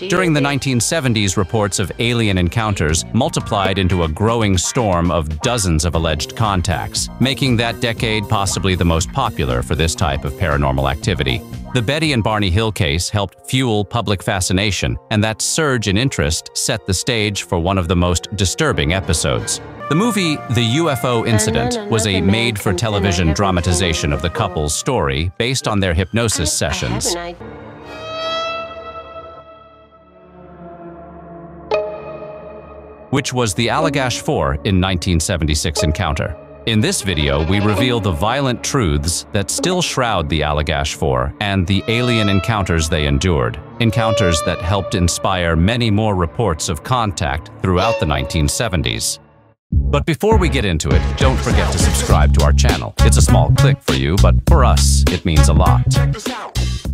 During the 1970s, reports of alien encounters multiplied into a growing storm of dozens of alleged contacts, making that decade possibly the most popular for this type of paranormal activity. The Betty and Barney Hill case helped fuel public fascination, and that surge in interest set the stage for one of the most disturbing episodes. The movie The UFO Incident was a made-for-television dramatization of the couple's story based on their hypnosis sessions. Which was the Allagash Four in 1976 encounter. In this video, we reveal the violent truths that still shroud the Allagash Four and the alien encounters they endured, encounters that helped inspire many more reports of contact throughout the 1970s. But before we get into it, don't forget to subscribe to our channel. It's a small click for you, but for us, it means a lot.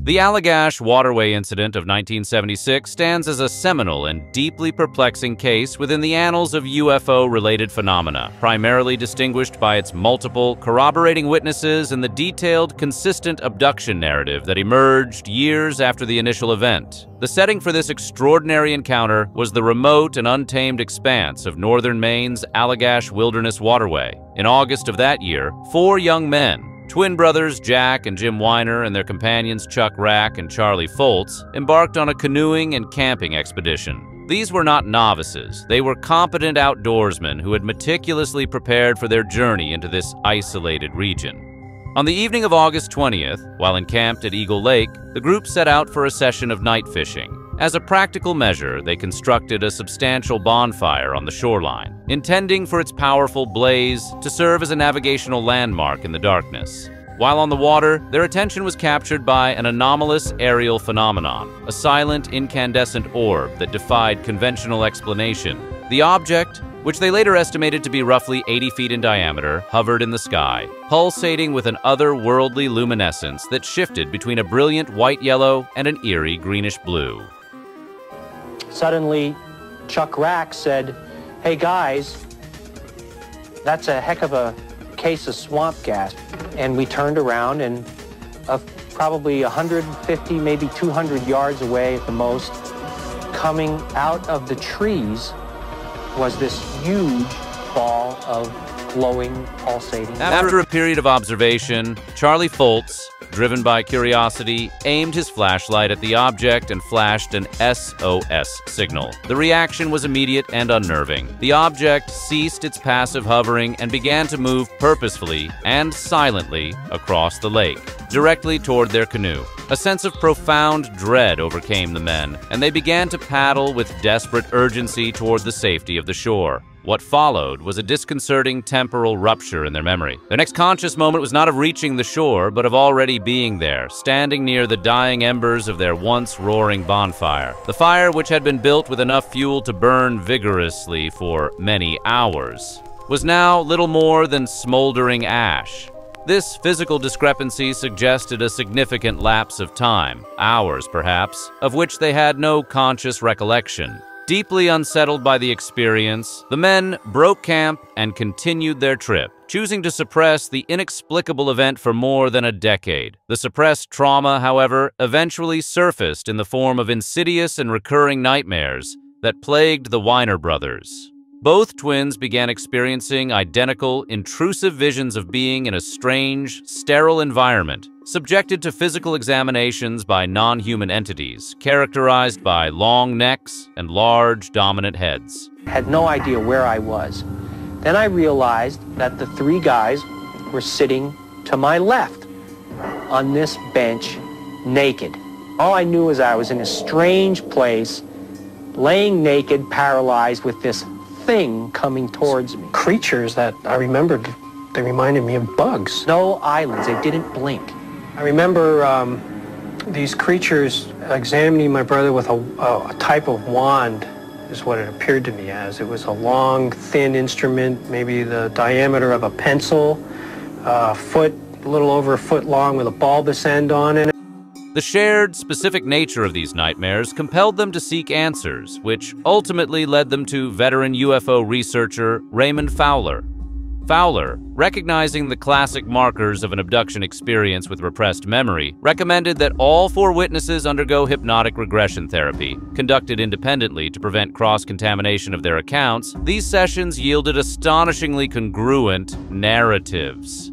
The Allagash Waterway Incident of 1976 stands as a seminal and deeply perplexing case within the annals of UFO-related phenomena, primarily distinguished by its multiple, corroborating witnesses and the detailed, consistent abduction narrative that emerged years after the initial event. The setting for this extraordinary encounter was the remote and untamed expanse of northern Maine's Allagash Wilderness Waterway. In August of that year, 4 young men, twin brothers Jack and Jim Weiner and their companions Chuck Rack and Charlie Foltz, embarked on a canoeing and camping expedition. These were not novices. They were competent outdoorsmen who had meticulously prepared for their journey into this isolated region. On the evening of August 20th, while encamped at Eagle Lake, the group set out for a session of night fishing. As a practical measure, they constructed a substantial bonfire on the shoreline, intending for its powerful blaze to serve as a navigational landmark in the darkness. While on the water, their attention was captured by an anomalous aerial phenomenon, a silent, incandescent orb that defied conventional explanation. The object, which they later estimated to be roughly 80 feet in diameter, hovered in the sky, pulsating with an otherworldly luminescence that shifted between a brilliant white-yellow and an eerie greenish-blue. Suddenly, Chuck Rack said, "Hey guys, that's a heck of a case of swamp gas." And we turned around and probably 150, maybe 200 yards away at the most, coming out of the trees was this huge ball of glowing, pulsating. After a period of observation, Charlie Foltz, driven by curiosity, aimed his flashlight at the object and flashed an SOS signal. The reaction was immediate and unnerving. The object ceased its passive hovering and began to move purposefully and silently across the lake, directly toward their canoe. A sense of profound dread overcame the men, and they began to paddle with desperate urgency toward the safety of the shore. What followed was a disconcerting temporal rupture in their memory. Their next conscious moment was not of reaching the shore, but of already being there, standing near the dying embers of their once roaring bonfire. The fire, which had been built with enough fuel to burn vigorously for many hours, was now little more than smoldering ash. This physical discrepancy suggested a significant lapse of time, hours perhaps, of which they had no conscious recollection. Deeply unsettled by the experience, the men broke camp and continued their trip, choosing to suppress the inexplicable event for more than a decade. The suppressed trauma, however, eventually surfaced in the form of insidious and recurring nightmares that plagued the Weiner brothers. Both twins began experiencing identical, intrusive visions of being in a strange, sterile environment, subjected to physical examinations by non-human entities, characterized by long necks and large, dominant heads. Had no idea where I was. Then I realized that the 3 guys were sitting to my left on this bench, naked. All I knew is I was in a strange place, laying naked, paralyzed, with this thing coming towards me. Creatures that I remembered, they reminded me of bugs. No eyelids, they didn't blink. I remember these creatures examining my brother with a type of wand, is what it appeared to me as. It was a long, thin instrument, maybe the diameter of a pencil, a little over a foot long with a bulbous end on it. The shared, specific nature of these nightmares compelled them to seek answers, which ultimately led them to veteran UFO researcher Raymond Fowler. Fowler, recognizing the classic markers of an abduction experience with repressed memory, recommended that all 4 witnesses undergo hypnotic regression therapy. Conducted independently to prevent cross-contamination of their accounts, these sessions yielded astonishingly congruent narratives.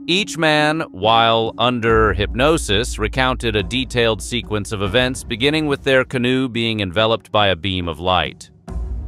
Each man, while under hypnosis, recounted a detailed sequence of events beginning with their canoe being enveloped by a beam of light.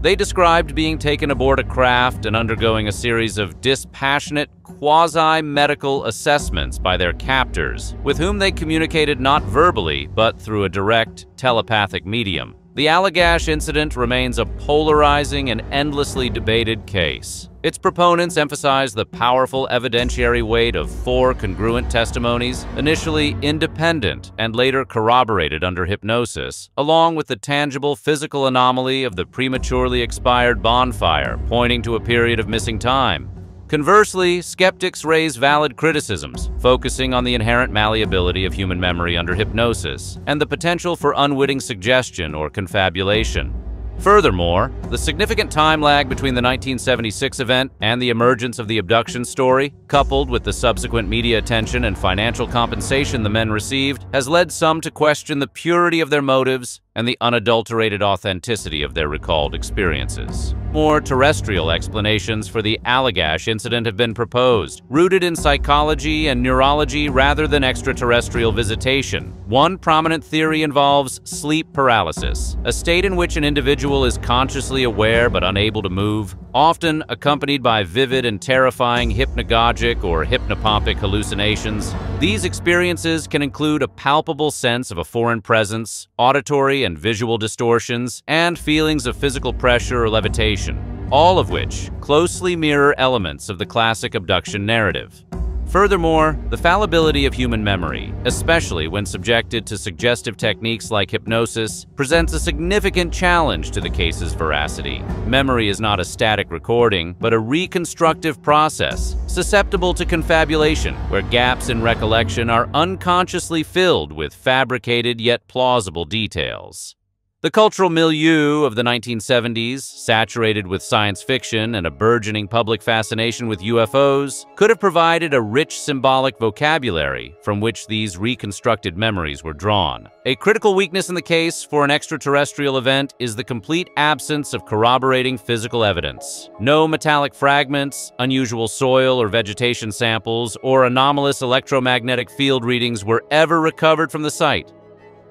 They described being taken aboard a craft and undergoing a series of dispassionate, quasi-medical assessments by their captors, with whom they communicated not verbally, but through a direct, telepathic medium. The Allagash incident remains a polarizing and endlessly debated case. Its proponents emphasize the powerful evidentiary weight of 4 congruent testimonies, initially independent and later corroborated under hypnosis, along with the tangible physical anomaly of the prematurely expired bonfire, pointing to a period of missing time. Conversely, skeptics raise valid criticisms, focusing on the inherent malleability of human memory under hypnosis and the potential for unwitting suggestion or confabulation. Furthermore, the significant time lag between the 1976 event and the emergence of the abduction story, coupled with the subsequent media attention and financial compensation the men received, has led some to question the purity of their motives and the unadulterated authenticity of their recalled experiences. More terrestrial explanations for the Allagash incident have been proposed, rooted in psychology and neurology rather than extraterrestrial visitation. One prominent theory involves sleep paralysis, a state in which an individual is consciously aware but unable to move, often accompanied by vivid and terrifying hypnagogic or hypnopompic hallucinations. These experiences can include a palpable sense of a foreign presence, auditory and visual distortions, and feelings of physical pressure or levitation, all of which closely mirror elements of the classic abduction narrative. Furthermore, the fallibility of human memory, especially when subjected to suggestive techniques like hypnosis, presents a significant challenge to the case's veracity. Memory is not a static recording, but a reconstructive process, susceptible to confabulation, where gaps in recollection are unconsciously filled with fabricated yet plausible details. The cultural milieu of the 1970s, saturated with science fiction and a burgeoning public fascination with UFOs, could have provided a rich symbolic vocabulary from which these reconstructed memories were drawn. A critical weakness in the case for an extraterrestrial event is the complete absence of corroborating physical evidence. No metallic fragments, unusual soil or vegetation samples, or anomalous electromagnetic field readings were ever recovered from the site.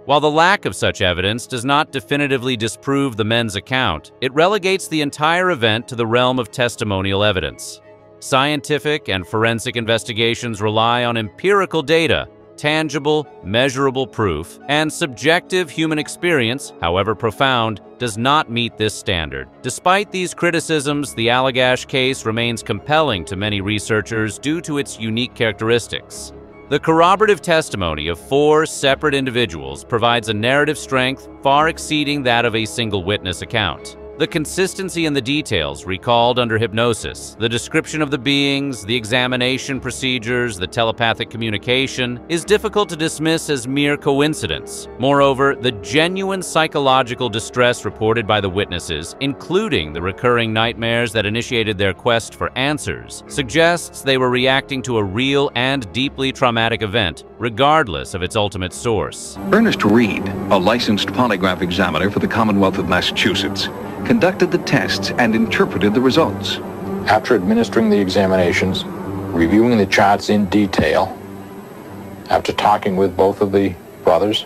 While the lack of such evidence does not definitively disprove the men's account, it relegates the entire event to the realm of testimonial evidence. Scientific and forensic investigations rely on empirical data, tangible, measurable proof, and subjective human experience, however profound, does not meet this standard. Despite these criticisms, the Allagash case remains compelling to many researchers due to its unique characteristics. The corroborative testimony of 4 separate individuals provides a narrative strength far exceeding that of a single witness account. The consistency in the details recalled under hypnosis, the description of the beings, the examination procedures, the telepathic communication, is difficult to dismiss as mere coincidence. Moreover, the genuine psychological distress reported by the witnesses, including the recurring nightmares that initiated their quest for answers, suggests they were reacting to a real and deeply traumatic event, regardless of its ultimate source. Ernest Reed, a licensed polygraph examiner for the Commonwealth of Massachusetts, conducted the tests and interpreted the results. After administering the examinations, reviewing the charts in detail, after talking with both of the brothers,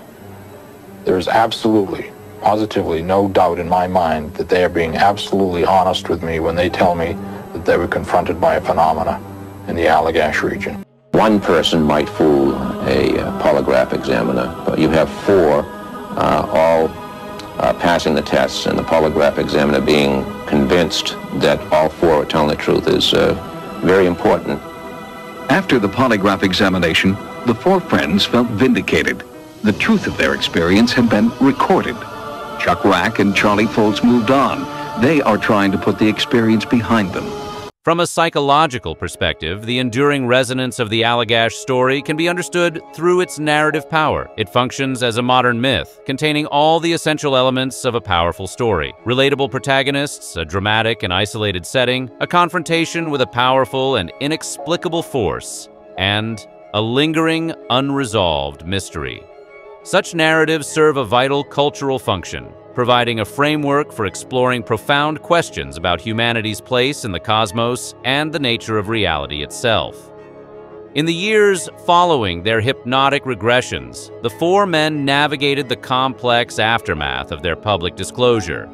there is absolutely, positively no doubt in my mind that they are being absolutely honest with me when they tell me that they were confronted by a phenomena in the Allagash region. One person might fool a polygraph examiner, but you have 4 all passing the tests, and the polygraph examiner being convinced that all 4 are telling the truth is very important. After the polygraph examination, the 4 friends felt vindicated. The truth of their experience had been recorded. Chuck Rack and Charlie Foltz moved on. They are trying to put the experience behind them. From a psychological perspective, the enduring resonance of the Allagash story can be understood through its narrative power. It functions as a modern myth, containing all the essential elements of a powerful story. Relatable protagonists, a dramatic and isolated setting, a confrontation with a powerful and inexplicable force, and a lingering, unresolved mystery. Such narratives serve a vital cultural function, providing a framework for exploring profound questions about humanity's place in the cosmos and the nature of reality itself. In the years following their hypnotic regressions, the four men navigated the complex aftermath of their public disclosure.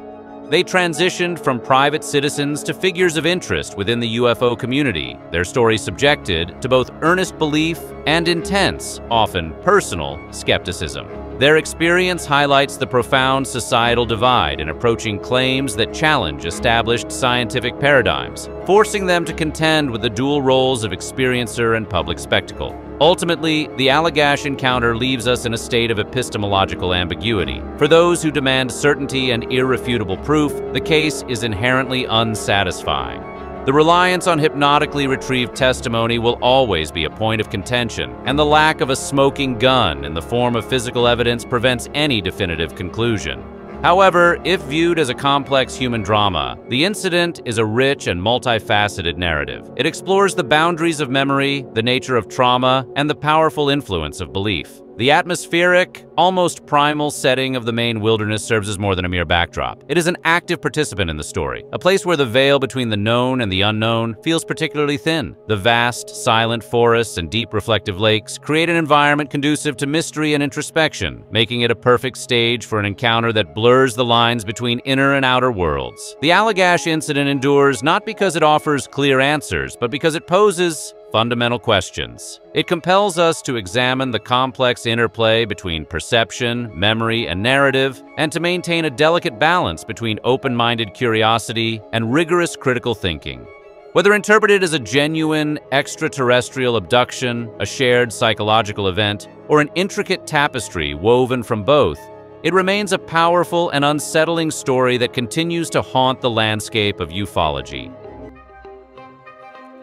They transitioned from private citizens to figures of interest within the UFO community, their story subjected to both earnest belief and intense, often personal, skepticism. Their experience highlights the profound societal divide in approaching claims that challenge established scientific paradigms, forcing them to contend with the dual roles of experiencer and public spectacle. Ultimately, the Allagash encounter leaves us in a state of epistemological ambiguity. For those who demand certainty and irrefutable proof, the case is inherently unsatisfying. The reliance on hypnotically retrieved testimony will always be a point of contention, and the lack of a smoking gun in the form of physical evidence prevents any definitive conclusion. However, if viewed as a complex human drama, the incident is a rich and multifaceted narrative. It explores the boundaries of memory, the nature of trauma, and the powerful influence of belief. The atmospheric, almost primal setting of the Maine wilderness serves as more than a mere backdrop. It is an active participant in the story, a place where the veil between the known and the unknown feels particularly thin. The vast, silent forests and deep reflective lakes create an environment conducive to mystery and introspection, making it a perfect stage for an encounter that blurs the lines between inner and outer worlds. The Allagash incident endures not because it offers clear answers, but because it poses fundamental questions. It compels us to examine the complex interplay between perception, memory, and narrative, and to maintain a delicate balance between open-minded curiosity and rigorous critical thinking. Whether interpreted as a genuine extraterrestrial abduction, a shared psychological event, or an intricate tapestry woven from both, it remains a powerful and unsettling story that continues to haunt the landscape of ufology.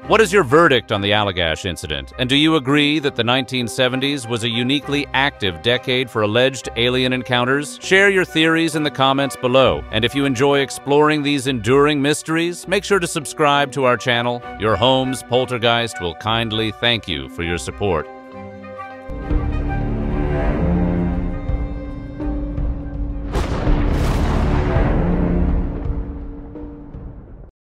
What is your verdict on the Allagash incident, and do you agree that the 1970s was a uniquely active decade for alleged alien encounters? Share your theories in the comments below, and if you enjoy exploring these enduring mysteries, make sure to subscribe to our channel. Your home's poltergeist will kindly thank you for your support.